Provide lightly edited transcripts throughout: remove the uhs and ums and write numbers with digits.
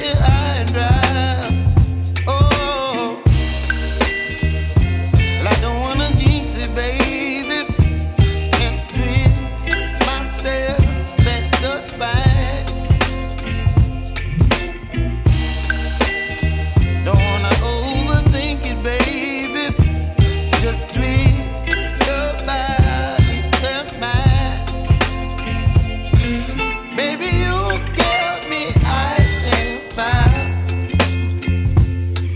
here high and dry. Oh, well, I don't wanna jinx it, baby, and twist myself at the spine. Don't wanna overthink it, baby. It's just twist your body and mine. Baby, you give me ice and fire.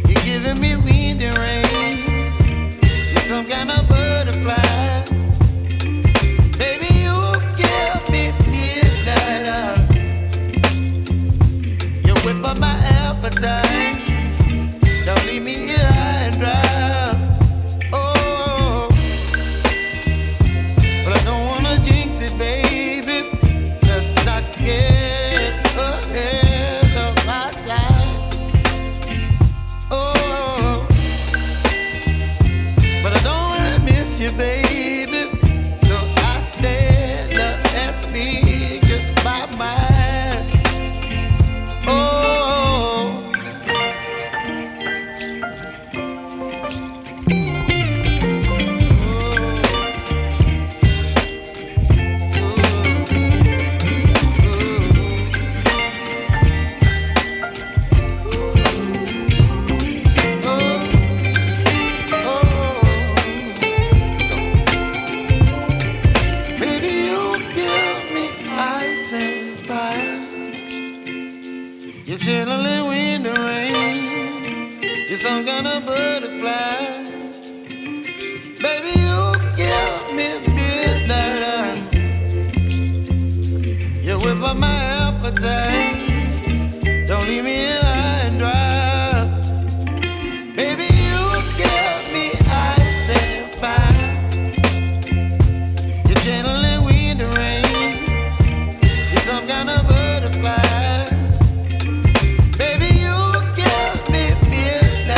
You're giving me wind and rain. You're some kind of butterfly. Baby, you give me midnight. You whip up my appetite. Don't leave me here high and dry. Oh, but I don't wanna jinx it, baby. Let's not get ahead of my time. Oh, but I don't wanna miss you, baby. So I stand up and speak my mind. Oh. You're chilling wind and rain. You're some kind of butterfly. Baby, you give me midnight. You whip up my appetite.